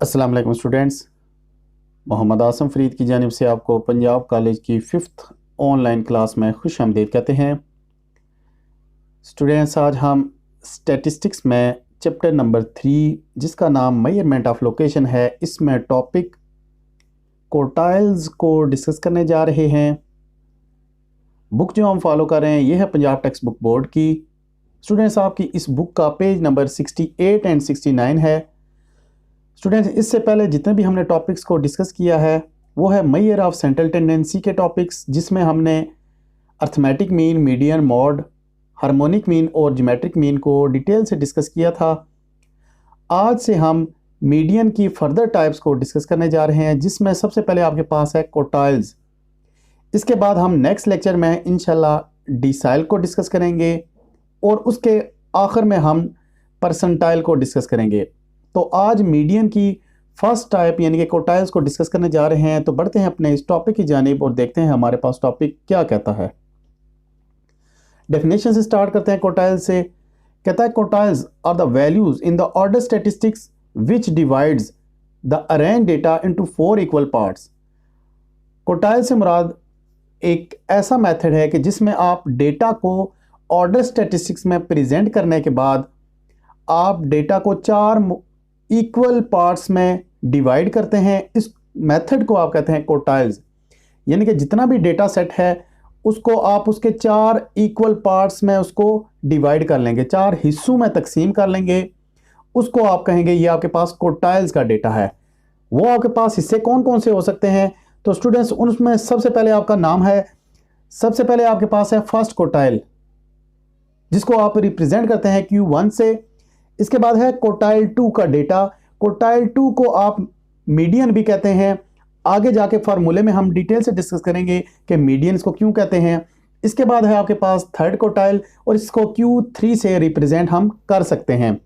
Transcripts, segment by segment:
अस्सलाम वालेकुम स्टूडेंट्स। मोहम्मद आसम फरीद की जानिब से आपको पंजाब कॉलेज की 5th ऑनलाइन क्लास में खुश आमदीद कहते हैं। स्टूडेंट्स, आज हम स्टैटिस्टिक्स में चैप्टर नंबर 3 जिसका नाम मेजरमेंट ऑफ लोकेशन है, इसमें टॉपिक क्वार्टाइल्स को डिस्कस करने जा रहे हैं। बुक जो हम फॉलो कर रहे हैं ये है पंजाब टेक्स्ट बुक बोर्ड की। स्टूडेंट्स, आपकी इस बुक का पेज नंबर 68 एंड 69 है। स्टूडेंट्स, इससे पहले जितने भी हमने टॉपिक्स को डिस्कस किया है वो है मेजर ऑफ सेंट्रल टेंडेंसी के टॉपिक्स, जिसमें हमने arithmetic mean, median, mod, harmonic mean और ज्योमेट्रिक मीन को डिटेल से डिस्कस किया था। आज से हम मीडियन की फर्दर टाइप्स को डिस्कस करने जा रहे हैं, जिसमें सबसे पहले आपके पास है क्वार्टाइल्स। इसके बाद हम नेक्स्ट लेक्चर में इंशाल्लाह डिसाइल को डिस्कस करेंगे और उसके आखिर में हम परसेंटाइल को डिस्कस करेंगे। तो आज मीडियन की फर्स्ट टाइप यानी कि क्वार्टाइल्स को डिस्कस करने जा रहे हैं। तो बढ़ते हैं अपने इस टॉपिक की जानिब और देखते हैं हमारे पास टॉपिक क्या कहता है। डेफिनेशन से स्टार्ट करते हैं। क्वार्टाइल से कहता है quartiles are the values in the order statistics which divides the arrange data into 4 equal parts. Quartile से मुराद एक ऐसा मेथड है कि जिसमें आप डेटा को ऑर्डर स्टैटिस्टिक्स में प्रेजेंट करने के बाद आप डेटा को 4 इक्वल पार्ट्स में डिवाइड करते हैं। इस मेथड को आप कहते हैं क्वार्टाइल्स। यानी कि जितना भी डेटा सेट है उसको आप उसके 4 इक्वल पार्ट्स में उसको डिवाइड कर लेंगे, 4 हिस्सों में तकसीम कर लेंगे। उसको आप कहेंगे ये आपके पास क्वार्टाइल्स का डेटा है। वो आपके पास हिस्से कौन कौन से हो सकते हैं? तो स्टूडेंट्स, उनमें सबसे पहले आपका नाम है, सबसे पहले आपके पास है फर्स्ट क्वार्टाइल, जिसको आप रिप्रेजेंट करते हैं Q1 से। इसके बाद है क्वार्टाइल 2 का डेटा। क्वार्टाइल 2 को आप मीडियन भी कहते हैं। आगे जाके फार्मूले में हम डिटेल से डिस्कस करेंगे कि मीडियन इसको क्यों कहते हैं। इसके बाद है आपके पास थर्ड क्वार्टाइल और इसको Q3 से रिप्रेजेंट हम कर सकते हैं।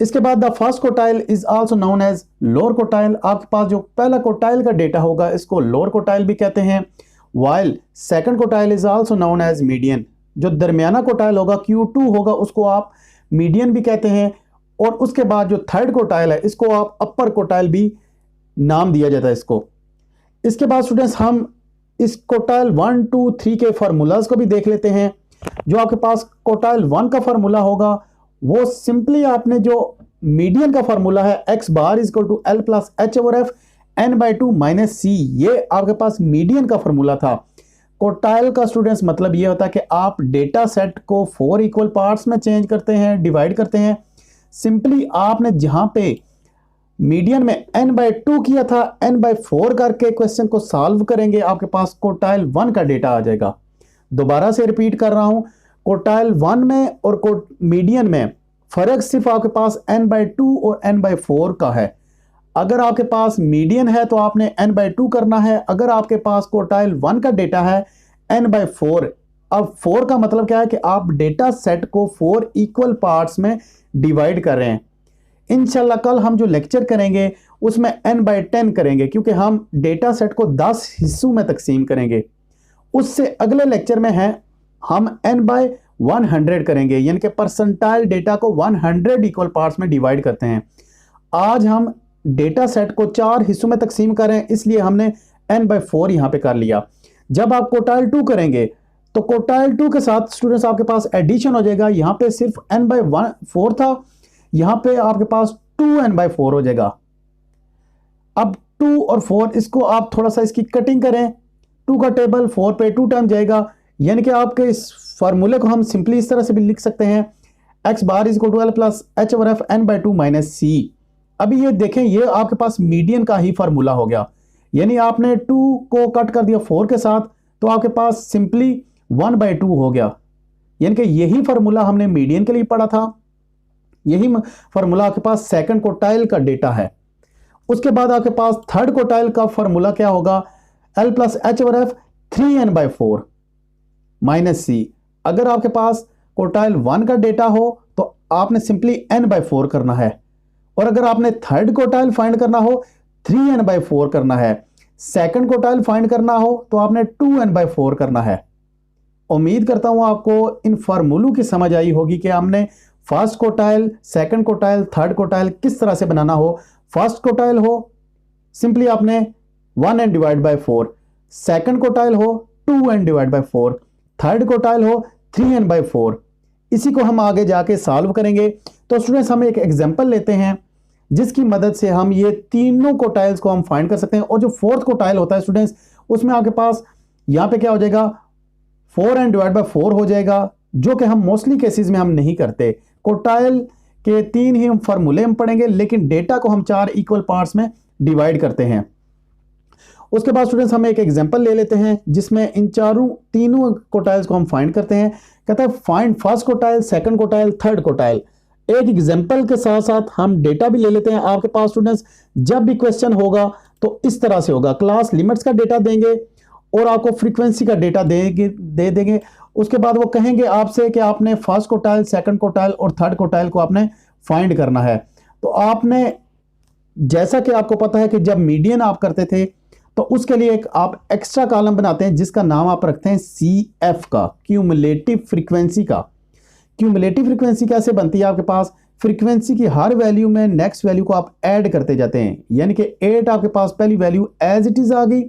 इसके बाद the first quartile is also known as lower quartile. आपके पास जो पहला क्वार्टाइल का डेटा होगा इसको लोअर क्वार्टाइल भी कहते हैं। While second quartile is also known as median. जो दरमियाना क्वार्टाइल होगा Q2 होगा उसको आप मीडियन भी कहते हैं। और उसके बाद जो थर्ड क्वार्टाइल है इसको आप अपर क्वार्टाइल भी नाम दिया जाता है इसको। इसके बाद स्टूडेंट्स, हम इस क्वार्टाइल 1, 2, 3 के फार्मूलाज को भी देख लेते हैं। जो आपके पास क्वार्टाइल 1 का फार्मूला होगा वो सिंपली आपने जो मीडियन का फार्मूला है x bar equal to L plus H over F n/2 minus C, ये आपके पास मीडियन का फार्मूला था। क्वार्टाइल का स्टूडेंट्स मतलब ये होता है कि आप डेटा सेट को 4 इक्वल पार्ट्स में चेंज करते हैं, डिवाइड करते हैं। सिंपली आपने जहां पे मीडियन में n/2 किया था n/4 करके क्वेश्चन को सॉल्व करेंगे, आपके पास क्वार्टाइल 1 का डेटा आ जाएगा। दोबारा से रिपीट कर रहा हूं, क्वार्टाइल 1 में और मीडियन में फर्क सिर्फ आपके पास n/2 और n/4 का है। अगर आपके पास मीडियन है तो आपने n/2 करना है। अगर आपके पास क्वार्टाइल 1 का डेटा है n/4। अब 4 का मतलब क्या है कि आप डेटा सेट को 4 इक्वल पार्ट्स में डिवाइड कर रहे हैं। इंशाल्लाह कल हम जो लेक्चर करेंगे उसमें n/10 करेंगे, क्योंकि हम डेटा सेट को 10 हिस्सों में तकसीम करेंगे। उससे अगले लेक्चर में है हम n/100 करेंगे, यानी कि परसेंटाइल डेटा को 100 इक्वल पार्ट्स में डिवाइड करते हैं। आज हम डेटा सेट को 4 हिस्सों में तकसीम कर रहे हैं, इसलिए हमने n/4 यहां पे कर लिया। जब आप क्वार्टाइल 2 करेंगे तो क्वार्टाइल 2 के साथ स्टूडेंट्स आपके पास एडिशन हो जाएगा। यहां पे सिर्फ n/4 था, यहां पे आपके पास 2n/4 हो जाएगा। अब 2 और 4 इसको आप थोड़ा सा इसकी कटिंग करें, 2 का टेबल 4 पे 2 टाइम जाएगा। यानी कि आपके इस फार्मूले को हम सिंपली इस तरह से भी लिख सकते हैं, x bar is equal to L plus H over F n/2 minus C। अभी ये देखें, ये आपके पास मीडियन का ही फार्मूला हो गया। यानी आपने 2 को कट कर दिया 4 के साथ तो आपके पास सिंपली 1/2 हो गया। यानी कि यही फार्मूला हमने मीडियन के लिए पढ़ा था, यही फार्मूला आपके पास सेकंड क्वार्टाइल का डेटा है। उसके बाद आपके पास थर्ड क्वार्टाइल का फार्मूला क्या होगा? L plus H over F 3n/4 minus C। अगर आपके पास क्वार्टाइल 1 का डेटा हो तो आपने सिंपली n/4 करना है, और अगर आपने थर्ड क्वार्टाइल फाइंड करना हो 3n/4 करना है। सेकंड क्वार्टाइल फाइंड करना हो तो आपने 2n/4 करना है। उम्मीद करता हूं आपको इन फार्मूलों की समझ आई होगी कि हमने first quartile, second quartile, third quartile किस तरह से बनाना हो। फर्स्ट कोटाइल हो सिंपली आपने 1n divide by 4, second quartile हो 2n divide by 4, third quartile हो 3n बाय 4। इसी को हम आगे जाके सॉल्व करेंगे। तो स्टूडेंट्स हम एक एग्जांपल लेते हैं जिसकी मदद से हम ये तीनों कोटाइल्स को हम फाइंड कर सकते हैं। और जो फोर्थ कोटाइल होता है स्टूडेंट्स, उसमें आपके पास यहाँ पे क्या हो जाएगा, 4n डिवाइड बाय 4 हो जाएगा, जो कि हम मोस्टली केसेस में हम नहीं करते। कोटाइल के 3 ही हम फार्मूले हम पढ़ेंगे, लेकिन डेटा को हम 4 इक्वल पार्ट्स में डिवाइड करते हैं। उसके बाद स्टूडेंट्स हम एक एग्जांपल ले लेते हैं जिसमें इन तीनों कोटाइल्स को हम फाइंड करते हैं। कहता है find first quartile, second quartile, third quartile. एक एग्जांपल के साथ साथ हम डेटा भी ले लेते हैं। आपके पास स्टूडेंट्स जब भी क्वेश्चन होगा तो इस तरह से होगा, क्लास लिमिट्स का डेटा देंगे और आपको फ्रीक्वेंसी का डेटा दे देंगे। उसके बाद वो कहेंगे आपसे कि आपने फर्स्ट कोटाइल, सेकंड कोटाइल और थर्ड कोटाइल को आपने फाइंड करना है। तो आपने, जैसा कि आपको पता है कि जब मीडियन आप करते थे तो उसके लिए एक आप एक्स्ट्रा कॉलम बनाते हैं जिसका नाम आप रखते हैं CF का, क्यूमुलेटिव फ्रीक्वेंसी का। क्यूमुलेटिव फ्रीक्वेंसी कैसे बनती है, आपके पास फ्रीक्वेंसी की हर वैल्यू में नेक्स्ट वैल्यू को आप ऐड करते जाते हैं। यानी कि 8 आपके पास पहली वैल्यू एज इट इज आ गई,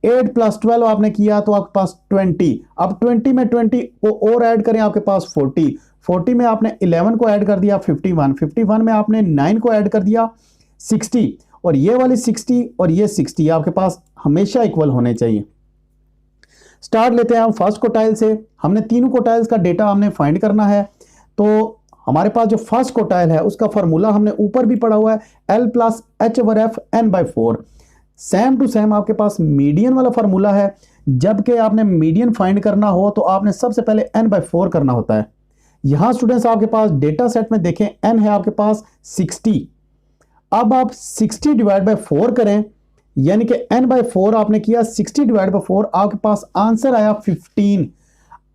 8 + 12 आपने किया तो आपके पास 20। अब 20 में 20 को और ऐड करें, आपके पास 40, 40 में आपने 11 को ऐड कर दिया 51, 51 में आपने 9 को ऐड कर दिया 60, और ये वाली 60 और ये 60 आपके पास हमेशा इक्वल होने चाहिए। स्टार्ट लेते हैं हम फर्स्ट कोटाइल से। हमने तीनों कोटाइल्स का डेटा हमने फाइंड करना है। तो हमारे पास जो फर्स्ट कोटाइल है उसका फॉर्मूला हमने ऊपर भी पढ़ा हुआ है, L + H/F n/4। Same to same आपके पास मीडियन वाला फॉर्मूला है। जबकि आपने मीडियन फाइंड करना हो तो आपने सबसे पहले n/4 करना होता है। यहां स्टूडेंट्स आपके पास डेटा सेट में देखें n है आपके पास 60। अब आप 60 डिवाइड बाय 4 करें, यानी कि n/4 आपने किया, 60 डिवाइड बाय 4 आपके पास आंसर आया 15।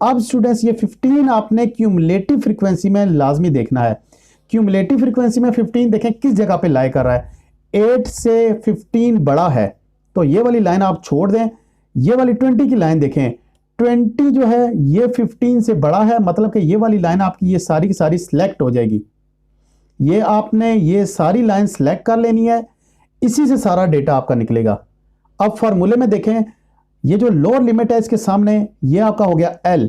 अब स्टूडेंट्स ये 15 आपने क्यूमुलेटिव फ्रीक्वेंसी में लाजमी देखना है। क्यूमुलेटिव फ्रीक्वेंसी में 15 देखें किस जगह पे लाई कर रहा है, 8 से 15 बड़ा है तो ये वाली लाइन आप छोड़ दें। ये वाली 20 की लाइन देखें, 20 जो है ये 15 से बड़ा है, मतलब कि ये वाली लाइन आपकी ये सारी की सारी सिलेक्ट हो जाएगी। ये आपने ये सारी लाइन सिलेक्ट कर लेनी है, इसी से सारा डेटा आपका निकलेगा। अब फॉर्मूले में देखें, ये जो लोअर लिमिट है इसके सामने ये आपका हो गया L,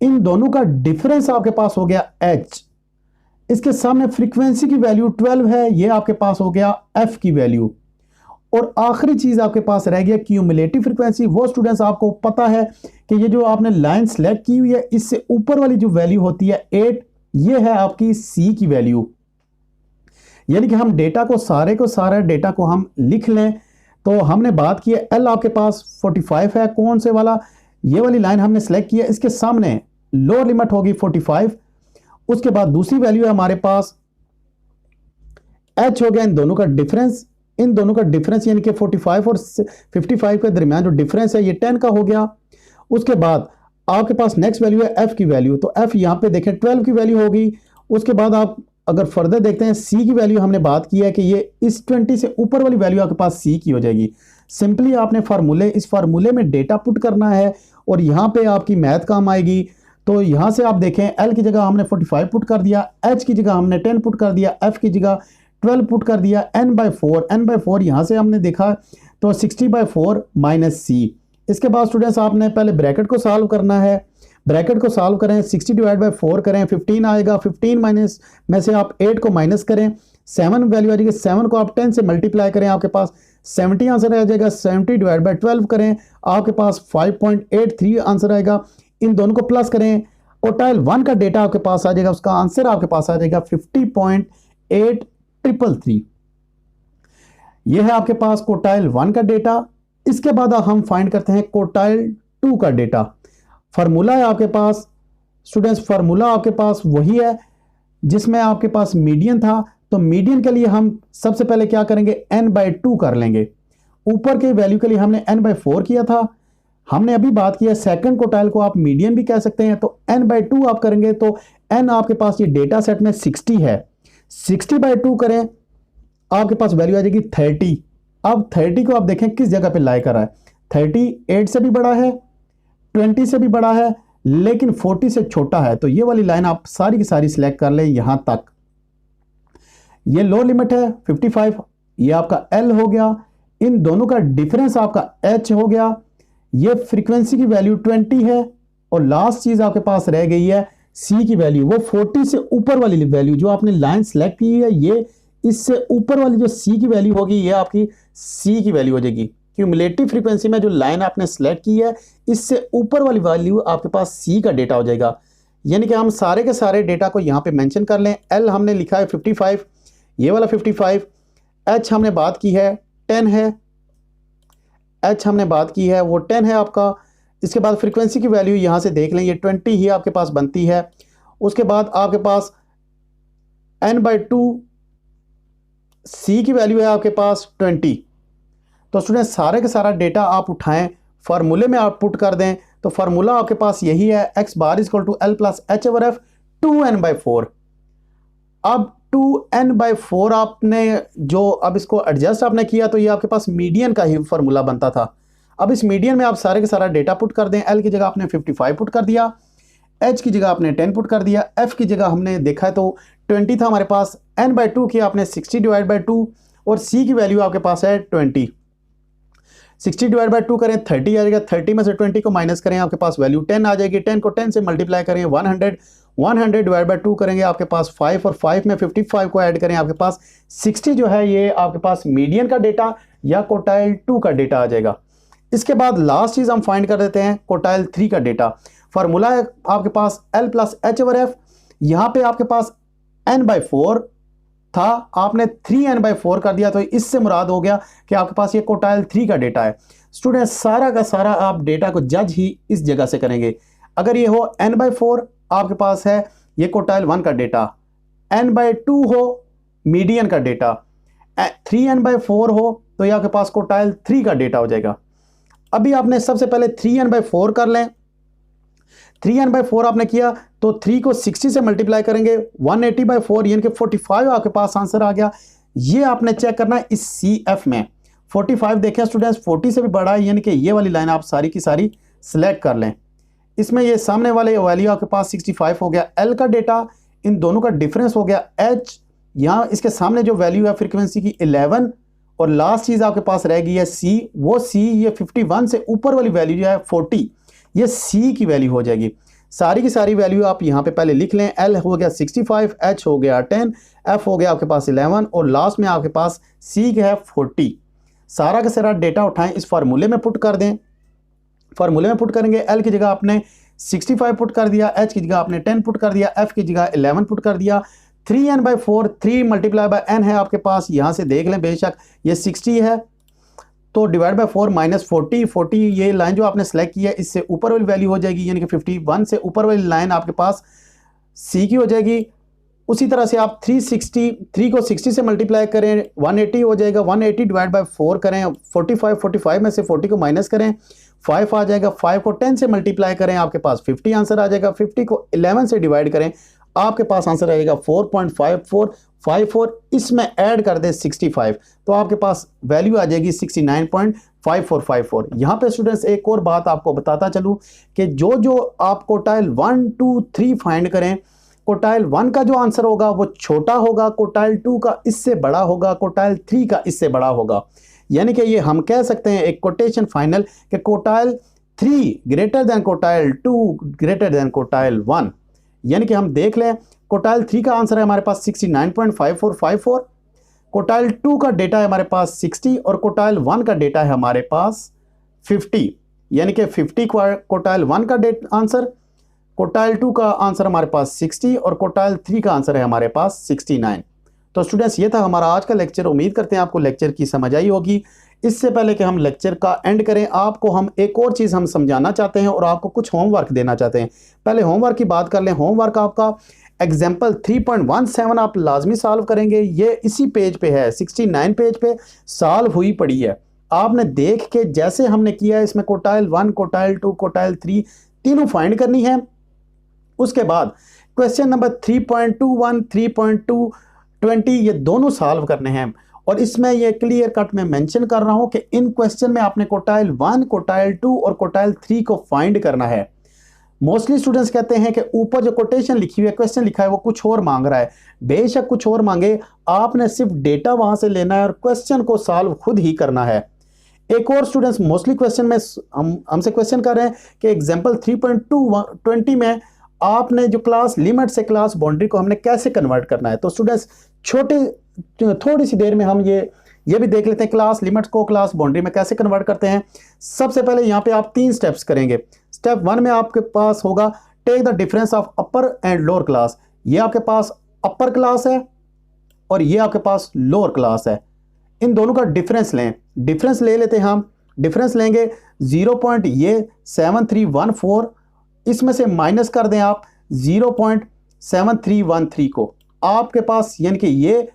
इन दोनों का डिफरेंस आपके पास हो गया H, इसके सामने फ्रीक्वेंसी की वैल्यू 12 है, ये आपके पास हो गया F की वैल्यू, और आखिरी चीज आपके पास रह गया क्यूमुलेटिव फ्रीक्वेंसी। वो स्टूडेंट्स आपको पता है कि ये जो आपने लाइन सेलेक्ट की हुई है इससे ऊपर वाली जो वैल्यू होती है 8, ये है आपकी C की वैल्यू। यानी कि हम डेटा को सारा डेटा को हम लिख लें तो हमने बात की है L आपके पास 45 है, कौन से वाला, ये वाली लाइन हमने सेलेक्ट किया, इसके सामने लोअर लिमिट होगी 45। उसके बाद दूसरी वैल्यू है हमारे पास H हो गया इन दोनों का डिफरेंस, इन दोनों का डिफरेंस यानी कि 45 और 55 के दरमियान जो डिफरेंस है ये 10 का हो गया। उसके बाद आपके पास नेक्स्ट वैल्यू है F की वैल्यू, तो F यहां पे देखें 12 की वैल्यू होगी। उसके बाद आप अगर फर्दर देखते हैं C की वैल्यू हमने बात की है कि ये इस 20 से ऊपर वाली वैल्यू आपके पास C की हो जाएगी। सिंपली आपने इस फार्मूले में डेटा पुट करना है और यहां पे आपकी मैथ काम आएगी। तो यहां से आप देखें L की जगह हमने 45 पुट कर दिया, H की जगह हमने 10 पुट कर दिया, F की जगह 12 पुट कर दिया, n/4 यहां से हमने देखा तो 60/4 - C। इसके बाद स्टूडेंट्स आपने पहले ब्रैकेट को सॉल्व करना है। ब्रैकेट को सॉल्व करें, 60 डिवाइड बाय 4 करें, 15 आएगा, 15 माइनस में से आप 8 को माइनस करें, 7 वैल्यू आ जाएगी, 7 को आप 10 से मल्टीप्लाई करें, आपके पास 70 आंसर आ जाएगा। 70 डिवाइड बाय 12 करें, आपके पास 5.83 आंसर आएगा। इन दोनों को प्लस करें, कोटाइल 1 का डेटा आपके पास आ जाएगा, उसका आंसर आपके पास आ जाएगा 50.8333। यह है आपके पास कोटाइल 1 का डेटा। इसके बाद हम फाइंड करते हैं कोटाइल 2 का डेटा। फार्मूला है आपके पास स्टूडेंट्स, फार्मूला आपके पास वही है जिसमें आपके पास मीडियन था। तो मीडियन के लिए हम सबसे पहले क्या करेंगे, n/2 कर लेंगे। ऊपर के वैल्यू के लिए हमने n/4 किया था। हमने अभी बात किया सेकंड कोटाइल को आप मीडियन भी कह सकते हैं, तो n/2 आप करेंगे तो n आपके पास ये डेटा सेट में 60 है, 60/2 करें, आपके पास वैल्यू आ जाएगी 30। अब 30 को आप देखें किस जगह पे लाई कर रहा है, 30 8 से भी बड़ा है, 20 से भी बड़ा है, लेकिन 40 से छोटा है, तो ये वाली लाइन आप सारी की सारी सिलेक्ट कर लें यहां तक। ये लोअर लिमिट है 55, ये आपका L हो गया, इन दोनों का डिफरेंस आपका H हो गया, ये फ्रीक्वेंसी की वैल्यू 20 है, और लास्ट चीज आपके पास रह गई है C की वैल्यू, वो 40 से ऊपर वाली वैल्यू जो आपने लाइन सेलेक्ट की है, ये इससे ऊपर वाली जो C की वैल्यू होगी ये आपकी C की वैल्यू हो जाएगी। क्यूमुलेटिव फ्रीक्वेंसी में जो लाइन आपने सेलेक्ट की है, इससे ऊपर वाली वैल्यू आपके पास C का डेटा हो जाएगा। यानी कि हम सारे के सारे डेटा को यहाँ पे मेंशन कर लें। L हमने लिखा है 55, ये वाला 55, H हमने बात की है 10 है, H हमने बात की है वो 10 है आपका। इसके बाद फ्रीक्वेंसी की वैल्यू यहाँ से देख लें, ये 20 ही आपके पास बनती है। उसके बाद आपके पास n/2 C की वैल्यू है आपके पास 20। तो स्टूडेंट सारे का सारा डेटा आप उठाएं, फार्मूले में आप पुट कर दें, तो फार्मूला आपके पास यही है, x bar is equal to L plus H/F 2n/4। अब 2n/4 आपने जो अब इसको एडजस्ट आपने किया, तो ये आपके पास मीडियन का ही फार्मूला बनता था। अब इस मीडियन में आप सारे का सारा डेटा पुट कर दें। L की जगह आपने 55 पुट कर दिया, H की जगह आपने 10 पुट कर दिया, F की जगह हमने देखा है तो 20 था हमारे पास, n/2 की आपने 60 डिवाइड बाई 2, और C की वैल्यू आपके पास है 20। 60 डिवाइड बाई 2 करें 30 आ जाएगा, 30 में से 20 को माइनस करें आपके पास वैल्यू 10 आ जाएगी, 10 को 10 से मल्टीप्लाई करें 100, 100 डिवाइड बाई 2 करेंगे आपके पास 5, और 5 में 55 को ऐड करें आपके पास 60 जो है ये आपके पास मीडियन का डेटा या क्वार्टाइल 2 का डेटा आ जाएगा। इसके बाद लास्ट चीज हम फाइंड कर देते हैं क्वार्टाइल 3 का डेटा। फार्मूला है आपके पास L प्लस H/F, यहाँ पे आपके पास n/4 था, आपने 3n/4 कर दिया, तो इससे मुराद हो गया कि आपके पास ये क्वार्टाइल 3 का डेटा है। स्टूडेंट सारा का सारा आप डेटा को जज ही इस जगह से करेंगे। अगर ये हो n/4 आपके पास है ये क्वार्टाइल 1 का डेटा, n/2 हो मीडियन का डेटा, 3n/4 हो तो ये आपके पास क्वार्टाइल 3 का डेटा हो जाएगा। अभी आपने सबसे पहले 3n/4 कर लें, 3n/4 आपने किया तो 3 को 60 से मल्टीप्लाई करेंगे 180/4 यानी कि 45 आपके पास आंसर आ गया। ये आपने चेक करना है इस CF में 45 देखें स्टूडेंट्स 40 से भी बड़ा है, यानी कि ये वाली लाइन आप सारी की सारी सिलेक्ट कर लें। इसमें ये सामने वाले वैल्यू आपके पास 65 हो गया। L का डेटा इन दोनों का डिफरेंस हो गया H, यहाँ इसके सामने जो वैल्यू है फ्रीक्वेंसी की 11, और लास्ट चीज आपके पास रह गई है C, वो C ये 51 से ऊपर वाली वैल्यू जो है 40, ये C की वैल्यू हो जाएगी। सारी की सारी वैल्यू आप यहाँ पे पहले लिख लें। L हो गया 65, H हो गया 10, F हो गया आपके पास 11, और लास्ट में आपके पास C का है 40। सारा का सारा डेटा उठाएं, इस फार्मूले में पुट कर दें। फार्मूले में पुट करेंगे, L की जगह आपने 65 पुट कर दिया, H की जगह आपने 10 पुट कर दिया, F की जगह 11 पुट कर दिया। 3n/4 3 मल्टीप्लाई बाय n है आपके पास, यहाँ से देख लें बेशक ये 60 है, तो डिवाइड बाय 4 माइनस 40 ये लाइन जो आपने सेलेक्ट की है इससे ऊपर वाली वैल्यू हो जाएगी, यानी कि 51 से ऊपर वाली लाइन आपके पास C की हो जाएगी। उसी तरह से आप 3 को 60 से मल्टीप्लाई करें 180 हो जाएगा, 180 डिवाइड बाय 4 करें 45 में से 40 को माइनस करें 5 आ जाएगा, 5 को 10 से मल्टीप्लाई करें आपके पास 50 आंसर आ जाएगा, 50 को 11 से डिवाइड करें आपके पास आंसर आएगा 4.5454, इसमें ऐड कर दे 65 तो आपके पास वैल्यू आ जाएगी 69.5454। यहाँ पे स्टूडेंट्स एक और बात आपको बताता चलूँ कि जो जो आप क्वार्टाइल 1 2 3 फाइंड करें, क्वार्टाइल 1 का जो आंसर होगा वो छोटा होगा, क्वार्टाइल 2 का इससे बड़ा होगा, क्वार्टाइल 3 का इससे बड़ा होगा। यानी कि ये हम कह सकते हैं एक कोटेशन फाइनल कि quartile 3 greater than quartile 2 greater than quartile 1। यानी कि हम देख लें क्वार्टाइल 3 का आंसर है हमारे पास 69.5454, क्वार्टाइल 2 का डेटा है हमारे पास 60 और क्वार्टाइल 1 का डेटा है हमारे पास 50। यानी कि 50 क्वार्टाइल 1 का आंसर, क्वार्टाइल 2 का आंसर हमारे पास 60 और क्वार्टाइल 3 का आंसर है हमारे पास 69। तो स्टूडेंट्स ये था हमारा आज का लेक्चर। उम्मीद करते हैं आपको लेक्चर की समझ आई होगी। इससे पहले कि हम लेक्चर का एंड करें, आपको हम एक और चीज़ हम समझाना चाहते हैं और आपको कुछ होमवर्क देना चाहते हैं। पहले होमवर्क की बात कर लें। होमवर्क आपका एग्जाम्पल 3.17 आप लाजमी सॉल्व करेंगे। ये इसी पेज पे है, 69 पेज पे सॉल्व हुई पड़ी है। आपने देख के जैसे हमने किया है इसमें क्वार्टाइल 1 क्वार्टाइल 2 क्वार्टाइल 3 तीनों फाइंड करनी है। उसके बाद क्वेश्चन नंबर 3.21 3.220 ये दोनों सॉल्व करने हैं और इसमें ये क्लियर कट में मेंशन कर रहा हूं कि इन क्वेश्चन में आपने क्वार्टाइल 1 क्वार्टाइल 2 और क्वार्टाइल 3 को फाइंड करना है। मोस्टली स्टूडेंट्स कहते हैं कि ऊपर जो कोटेशन लिखी हुई है, क्वेश्चन लिखा है, वो कुछ और मांग रहा है। बेशक कुछ और मांगे, आपने सिर्फ डेटा वहां से लेना है और क्वेश्चन को सॉल्व खुद ही करना है। एक और स्टूडेंट्स मोस्टली क्वेश्चन में हमसे क्वेश्चन कर रहे हैं कि एग्जांपल 3.20 में आपने जो क्लास लिमिट से क्लास बाउंड्री को हमने कैसे कन्वर्ट करना है। तो स्टूडेंट्स थोड़ी सी देर में हम ये भी देख लेते हैं क्लास लिमिट को क्लास बाउंड्री में कैसे कन्वर्ट करते हैं। सबसे पहले यहाँ पे आप 3 स्टेप्स करेंगे। स्टेप 1 में आपके पास होगा take the difference of upper and lower class. ये आपके पास अपर क्लास है और ये आपके पास लोअर क्लास है। इन दोनों का डिफरेंस लें। डिफरेंस ले लेते हैं हम। डिफरेंस लेंगे 0.7314, इसमें से माइनस कर दें आप 0.7313 को। आपके पास यानी कि ये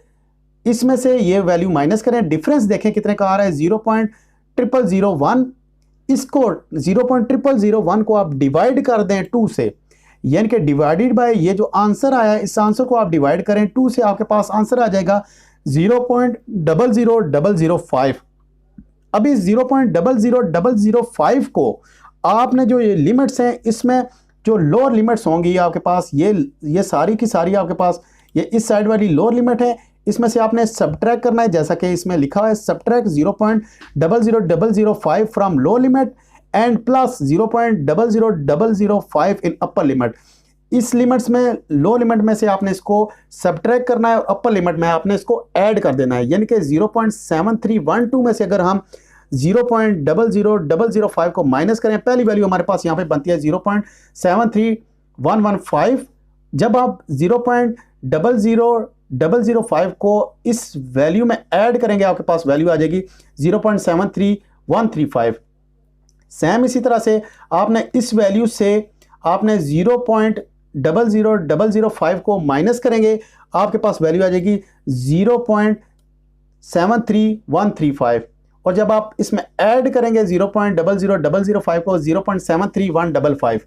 इसमें से ये वैल्यू माइनस करें, डिफरेंस देखें कितने का आ रहा है 0.0001। इसको 0.0001 को आप डिवाइड कर दें 2 से, यानी कि डिवाइडेड बाय ये जो आंसर आया है, इस आंसर को आप डिवाइड करें 2 से, आपके पास आंसर आ जाएगा 0.00005। अभी 0.00005 को आपने जो ये लिमिट्स हैं, इसमें जो लोअर लिमिट्स होंगी आपके पास, ये सारी की सारी आपके पास ये इस साइड वाली लोअर लिमिट है, इसमें से आपने सब्ट्रैक्ट करना है, जैसा कि इसमें लिखा है subtract 0.00005 from lower limit and plus 0.00005 in upper limit. इस लिमिट्स में लो लिमिट में से आपने इसको सब्ट्रैक्ट करना है और अपर लिमिट में आपने इसको ऐड कर देना है, यानी कि 0.7312 में से अगर हम 0.00005 को माइनस करें, पहली वैल्यू हमारे पास यहाँ पे बनती है 0.73115। जब आप 0.00005 को इस वैल्यू में ऐड करेंगे, आपके पास वैल्यू आ जाएगी 0.73135। सेम इसी तरह से आपने इस वैल्यू से आपने 0.00005 को माइनस करेंगे, आपके पास वैल्यू आ जाएगी 0.73135। और जब आप इसमें ऐड करेंगे 0.00005 को 0.73155।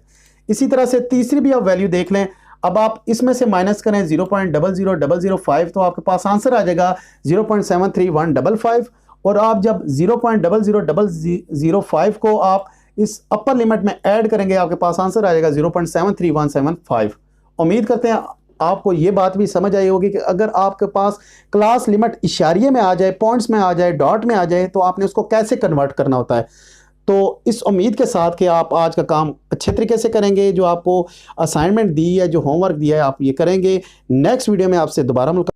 इसी तरह से तीसरी भी आप वैल्यू देख लें। अब आप इसमें से माइनस करें 0.00005 तो आपके पास आंसर आ जाएगा 0.73155। और आप जब 0.00005 को आप इस अपर लिमिट में ऐड करेंगे, आपके पास आंसर आ जाएगा 0.73175। उम्मीद करते हैं आपको ये बात भी समझ आई होगी कि अगर आपके पास क्लास लिमिट इशारिये में आ जाए, पॉइंट्स में आ जाए, डॉट में आ जाए, तो आपने उसको कैसे कन्वर्ट करना होता है। तो इस उम्मीद के साथ कि आप आज का काम अच्छे तरीके से करेंगे, जो आपको असाइनमेंट दी है, जो होमवर्क दिया है, आप ये करेंगे। नेक्स्ट वीडियो में आपसे दोबारा मुलाकात